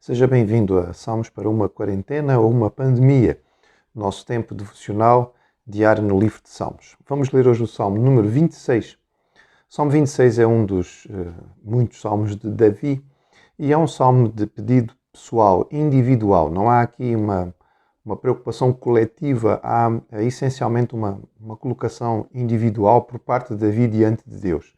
Seja bem-vindo a Salmos para uma quarentena ou uma pandemia, nosso tempo devocional diário no livro de Salmos. Vamos ler hoje o Salmo número 26. O Salmo 26 é um dos muitos salmos de Davi e é um salmo de pedido pessoal, individual. Não há aqui uma preocupação coletiva, há essencialmente uma colocação individual por parte de Davi diante de Deus.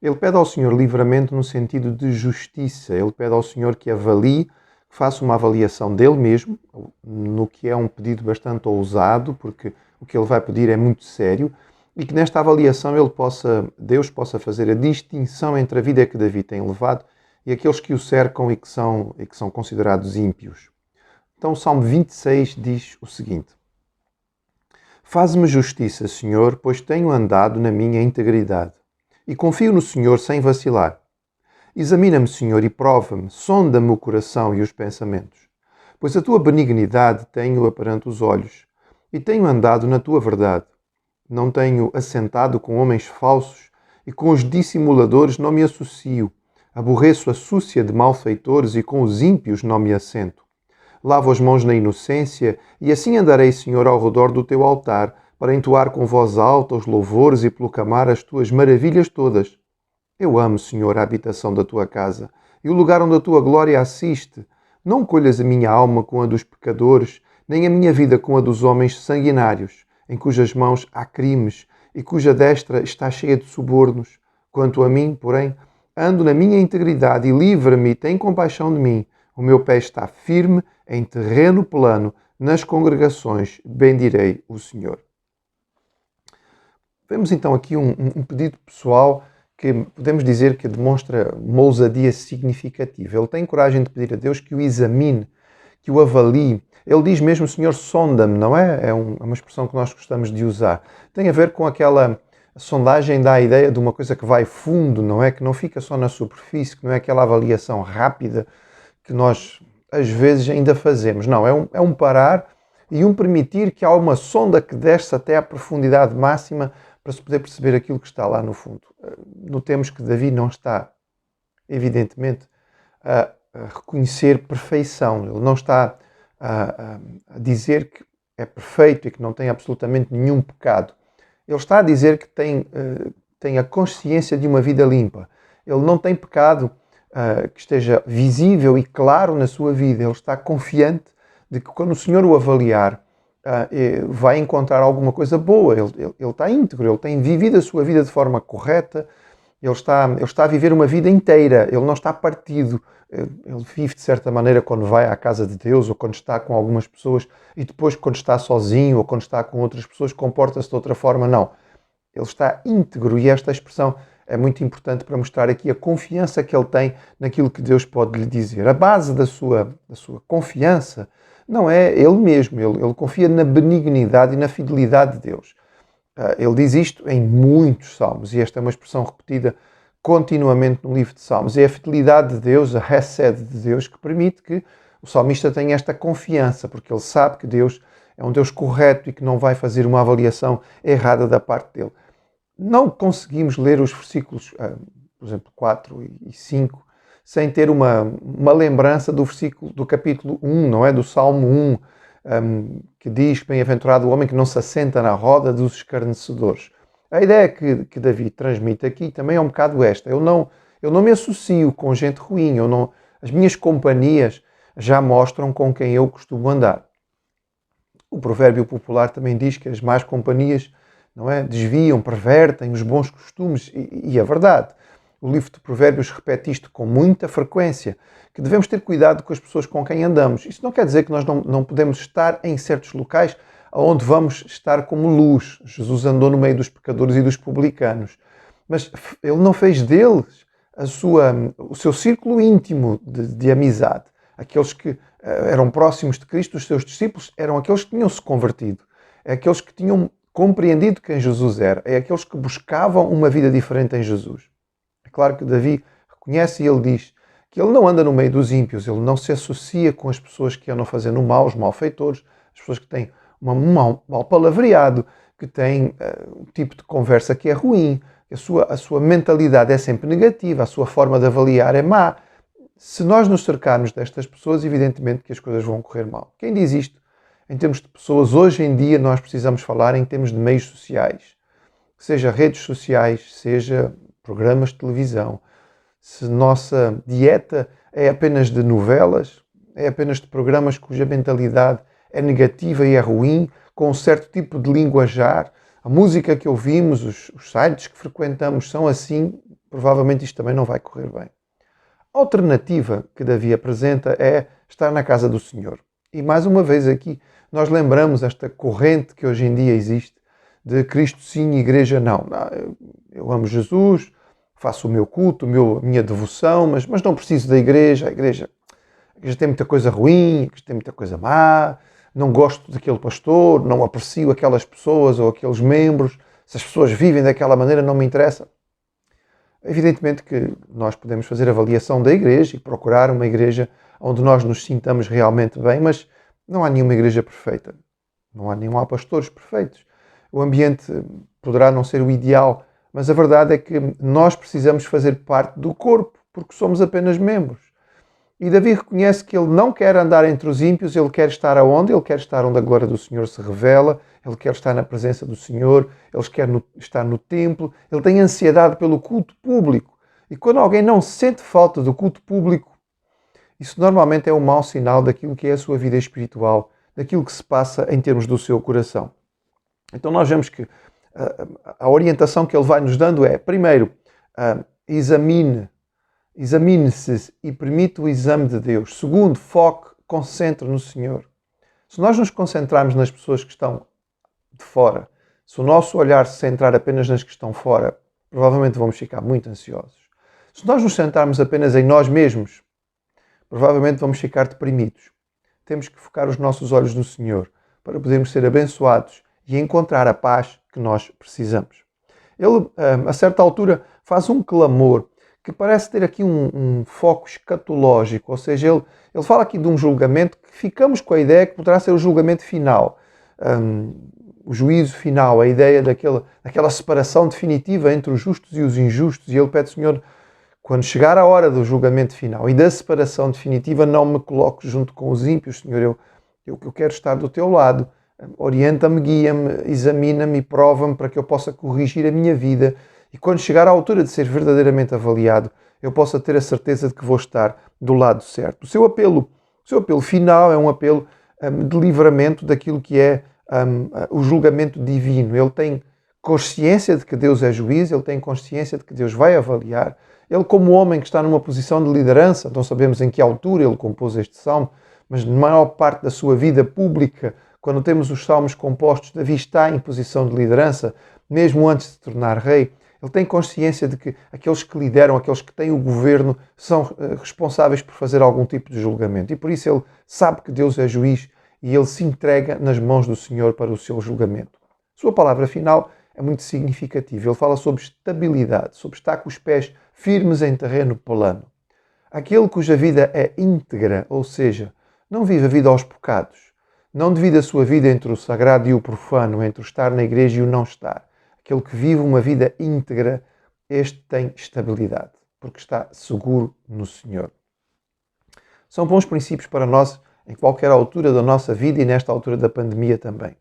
Ele pede ao Senhor livramento no sentido de justiça. Ele pede ao Senhor que avalie, que faça uma avaliação dele mesmo, no que é um pedido bastante ousado, porque o que ele vai pedir é muito sério, e que nesta avaliação Deus possa fazer a distinção entre a vida que Davi tem levado e aqueles que o cercam e que são considerados ímpios. Então o Salmo 26 diz o seguinte: Faz-me justiça, Senhor, pois tenho andado na minha integridade. E confio no Senhor sem vacilar. Examina-me, Senhor, e prova-me, sonda-me o coração e os pensamentos. Pois a tua benignidade tenho-a perante os olhos, e tenho andado na tua verdade. Não tenho assentado com homens falsos, e com os dissimuladores não me associo. Aborreço a súcia de malfeitores, e com os ímpios não me assento. Lavo as mãos na inocência, e assim andarei, Senhor, ao redor do teu altar, para entoar com voz alta os louvores e proclamar as tuas maravilhas todas. Eu amo, Senhor, a habitação da tua casa e o lugar onde a tua glória assiste. Não colhas a minha alma com a dos pecadores, nem a minha vida com a dos homens sanguinários, em cujas mãos há crimes e cuja destra está cheia de subornos. Quanto a mim, porém, ando na minha integridade e livra-me e tem compaixão de mim. O meu pé está firme em terreno plano, nas congregações bendirei o Senhor. Vemos então aqui um pedido pessoal que podemos dizer que demonstra uma ousadia significativa. Ele tem coragem de pedir a Deus que o examine, que o avalie. Ele diz mesmo, Senhor, sonda-me, não é? É uma expressão que nós gostamos de usar. Tem a ver com aquela sondagem, dá a ideia de uma coisa que vai fundo, não é? Que não fica só na superfície, que não é aquela avaliação rápida que nós às vezes ainda fazemos. Não, é um parar e um permitir que há uma sonda que desce até à profundidade máxima para se poder perceber aquilo que está lá no fundo. Notemos que Davi não está, evidentemente, a reconhecer perfeição. Ele não está a dizer que é perfeito e que não tem absolutamente nenhum pecado. Ele está a dizer que tem a consciência de uma vida limpa. Ele não tem pecado que esteja visível e claro na sua vida. Ele está confiante de que quando o Senhor o avaliar, vai encontrar alguma coisa boa. Ele está íntegro, ele tem vivido a sua vida de forma correta, ele está a viver uma vida inteira, ele não está partido. Ele vive de certa maneira quando vai à casa de Deus ou quando está com algumas pessoas e depois quando está sozinho ou quando está com outras pessoas comporta-se de outra forma. Não, ele está íntegro e esta expressão é muito importante para mostrar aqui a confiança que ele tem naquilo que Deus pode lhe dizer. A base da sua confiança não é ele mesmo, ele confia na benignidade e na fidelidade de Deus. Ele diz isto em muitos salmos, e esta é uma expressão repetida continuamente no livro de Salmos. É a fidelidade de Deus, a hesed de Deus, que permite que o salmista tenha esta confiança, porque ele sabe que Deus é um Deus correto e que não vai fazer uma avaliação errada da parte dele. Não conseguimos ler os versículos, por exemplo, 4 e 5, sem ter uma lembrança do capítulo 1, não é? Do Salmo 1, que diz: bem-aventurado o homem que não se assenta na roda dos escarnecedores. A ideia que Davi transmite aqui também é um bocado esta. Eu não me associo com gente ruim, as minhas companhias já mostram com quem eu costumo andar. O provérbio popular também diz que as más companhias, não é, desviam, pervertem os bons costumes, e é verdade. O livro de Provérbios repete isto com muita frequência, que devemos ter cuidado com as pessoas com quem andamos. Isso não quer dizer que nós não podemos estar em certos locais onde vamos estar como luz. Jesus andou no meio dos pecadores e dos publicanos, mas ele não fez deles o seu círculo íntimo de amizade. Aqueles que eram próximos de Cristo, os seus discípulos, eram aqueles que tinham se convertido, aqueles que tinham compreendido quem Jesus era, aqueles que buscavam uma vida diferente em Jesus. É claro que Davi reconhece e ele diz que ele não anda no meio dos ímpios, ele não se associa com as pessoas que andam fazendo mal, os malfeitores, as pessoas que têm um mal palavreado, que têm um tipo de conversa que é ruim, a sua mentalidade é sempre negativa, a sua forma de avaliar é má. se nós nos cercarmos destas pessoas, evidentemente que as coisas vão correr mal. Quem diz isto, em termos de pessoas, hoje em dia nós precisamos falar em termos de meios sociais, seja redes sociais, seja programas de televisão. Se nossa dieta é apenas de novelas, é apenas de programas cuja mentalidade é negativa e é ruim, com um certo tipo de linguajar, a música que ouvimos, os sites que frequentamos são assim, provavelmente isto também não vai correr bem. A alternativa que Davi apresenta é estar na casa do Senhor. E mais uma vez aqui, nós lembramos esta corrente que hoje em dia existe de Cristo sim, Igreja não. Eu amo Jesus, faço o meu culto, a minha devoção, mas não preciso da igreja. A igreja tem muita coisa ruim, a igreja tem muita coisa má, não gosto daquele pastor, não aprecio aquelas pessoas ou aqueles membros. Se as pessoas vivem daquela maneira, não me interessa. Evidentemente que nós podemos fazer avaliação da igreja e procurar uma igreja onde nós nos sintamos realmente bem, mas não há nenhuma igreja perfeita. Não há pastores perfeitos. O ambiente poderá não ser o ideal, mas a verdade é que nós precisamos fazer parte do corpo, porque somos apenas membros. E Davi reconhece que ele não quer andar entre os ímpios, ele quer estar aonde? Ele quer estar onde a glória do Senhor se revela, ele quer estar na presença do Senhor, ele quer estar no templo, ele tem ansiedade pelo culto público. E quando alguém não sente falta do culto público, isso normalmente é um mau sinal daquilo que é a sua vida espiritual, daquilo que se passa em termos do seu coração. Então nós vemos que a orientação que ele vai nos dando é, primeiro, examine-se e permite o exame de Deus. Segundo, foque, concentre no Senhor. Se nós nos concentrarmos nas pessoas que estão de fora, se o nosso olhar se centrar apenas nas que estão fora, provavelmente vamos ficar muito ansiosos. Se nós nos centrarmos apenas em nós mesmos, provavelmente vamos ficar deprimidos. Temos que focar os nossos olhos no Senhor para podermos ser abençoados e encontrar a paz que nós precisamos. Ele, a certa altura, faz um clamor que parece ter aqui um foco escatológico, ou seja, ele fala aqui de um julgamento que ficamos com a ideia que poderá ser o julgamento final, o juízo final, a ideia daquela separação definitiva entre os justos e os injustos, e ele pede, Senhor, quando chegar a hora do julgamento final e da separação definitiva, não me coloques junto com os ímpios, Senhor, eu quero estar do teu lado. Orienta-me, guia-me, examina-me e prova-me para que eu possa corrigir a minha vida e quando chegar à altura de ser verdadeiramente avaliado, eu possa ter a certeza de que vou estar do lado certo. O seu apelo final é um apelo de livramento daquilo que é o julgamento divino. Ele tem consciência de que Deus é juiz, ele tem consciência de que Deus vai avaliar. Ele, como homem que está numa posição de liderança, não sabemos em que altura ele compôs este salmo, mas na maior parte da sua vida pública, quando temos os salmos compostos, Davi está em posição de liderança, mesmo antes de se tornar rei. Ele tem consciência de que aqueles que lideram, aqueles que têm o governo, são responsáveis por fazer algum tipo de julgamento. E por isso ele sabe que Deus é juiz e ele se entrega nas mãos do Senhor para o seu julgamento. Sua palavra final é muito significativa. Ele fala sobre estabilidade, sobre estar com os pés firmes em terreno plano. Aquele cuja vida é íntegra, ou seja, não vive a vida aos bocados, não divide a sua vida entre o sagrado e o profano, entre o estar na igreja e o não estar. Aquele que vive uma vida íntegra, este tem estabilidade, porque está seguro no Senhor. São bons princípios para nós em qualquer altura da nossa vida e nesta altura da pandemia também.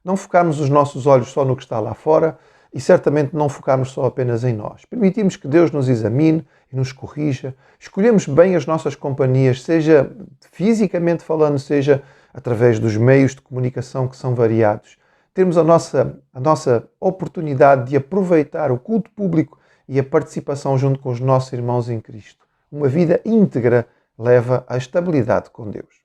Não focarmos os nossos olhos só no que está lá fora e certamente não focarmos só apenas em nós. Permitimos que Deus nos examine e nos corrija. Escolhemos bem as nossas companhias, seja fisicamente falando, seja através dos meios de comunicação que são variados. Temos a nossa oportunidade de aproveitar o culto público e a participação junto com os nossos irmãos em Cristo. Uma vida íntegra leva à estabilidade com Deus.